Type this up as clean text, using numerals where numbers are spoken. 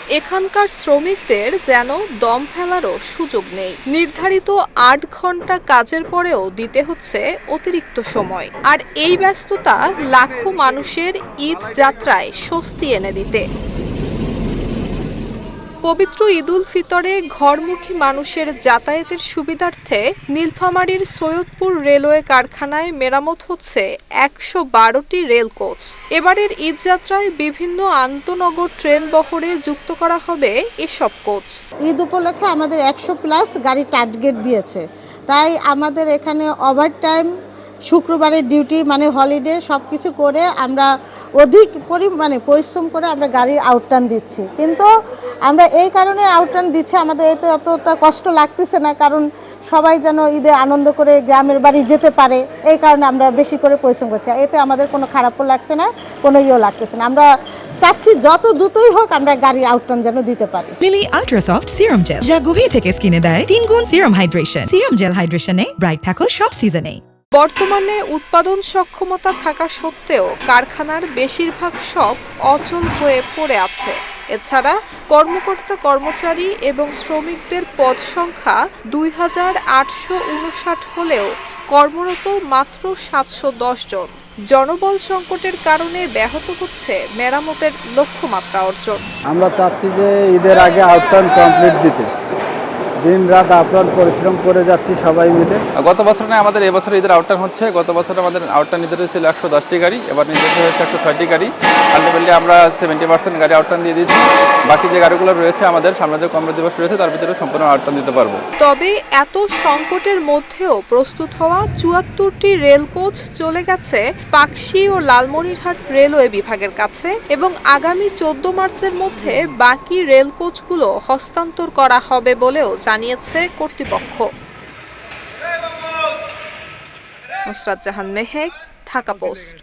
এখানকার শ্রমিকদের যেন দম ফেলারও সুযোগ নেই। নির্ধারিত ৮ ঘন্টা কাজের পরেও দিতে হচ্ছে অতিরিক্ত সময়। আর এই ব্যস্ততা লাখো মানুষের ঈদ যাত্রায় স্বস্তি এনে দিতে। পবিত্র ঈদুল ফিতরে ঘরমুখী মানুষের যাতায়াতের সুবিধার্থে নীলফামারীর সৈয়দপুর রেলওয়ে কারখানায় মেরামত হচ্ছে ১১২টি রেল কোচ। এবারের ঈদযাত্রায় বিভিন্ন আন্তনগর ট্রেন বহরে যুক্ত করা হবে এসব কোচ। ঈদ উপলক্ষে আমাদের ১০০+ গাড়ি টার্গেট দিয়েছে, তাই আমাদের এখানে ওভারটাইম, শুক্রবারের ডিউটি মানে হলিডে সব কিছু করে আমরা অধিক পরিমাণে পরিশ্রম করে আমরা গাড়ি আউটটান দিচ্ছি। কিন্তু আমরা এই কারণে আউটটান দিচ্ছি, আমাদের এতে অতটা কষ্ট লাগতেছে না, কারণ সবাই যেন ঈদে আনন্দ করে গ্রামের বাড়ি যেতে পারে, এই কারণে আমরা বেশি করে পরিশ্রম করছি। এতে আমাদের কোনো খারাপও লাগছে না, কোনো ইয়েও লাগতেছে না। আমরা চাচ্ছি যত দ্রুতই হোক আমরা গাড়ি আউটটান যেন দিতে পারি। Lily ultra soft serum gel, যা গভীর থেকে স্কিনে দেয় ৩ গুণ সিরাম হাইড্রেশন। সিরাম জেল হাইড্রেশনে ব্রাইট থাকো সব সিজনে। বর্তমানে উৎপাদন সক্ষমতা থাকা সত্ত্বেও কারখানার বেশিরভাগ সব অচল হয়ে পড়ে আছে। এছাড়া কর্মকর্তা কর্মচারী এবং শ্রমিকদের পদ সংখ্যা ২,৮৫৯ হলেও কর্মরত মাত্র ৭১০ জন। জনবল সংকটের কারণে ব্যাহত হচ্ছে মেরামতের লক্ষ্যমাত্রা অর্জন। আমরা চাচ্ছি যে ঈদের আগে আউটটার্ন কমপ্লিট দিতে। দিন রাত আপ্রাণ পরিশ্রম করে যাচ্ছি সবাই মিলে। গত বছর নয়, আমাদের এবছর ঈদের আউটটার্ন হচ্ছে। গত বছর আমাদের আউটটার্ন নির্ধারিত ছিল ১১০টি গাড়ি, এবার নির্ধারিত হয়েছে ১০৬টি গাড়ি। আলটিমেটলি আমরা 70% গাড়ি আউটটার্ন দিয়ে দিয়েছি। বাকি যে গাড়িগুলো রয়েছে আমাদের সামনে যে কর্মদিবস রয়েছে তার ভিতরে সম্পূর্ণ আউটটার্ন দিতে পারবো। তবে এত সংকটের মধ্যেও প্রস্তুত হওয়া ৭৪টি রেল কোচ চলে গেছে পাকশী ও লালমনিরহাট রেলওয়ে বিভাগের কাছে এবং আগামী ১৪ মার্চের মধ্যে বাকি রেল কোচগুলো হস্তান্তর করা হবে বলেও জানিয়েছে কর্তৃপক্ষ। নুসরাত জাহান মেহেক, ঢাকা পোস্ট।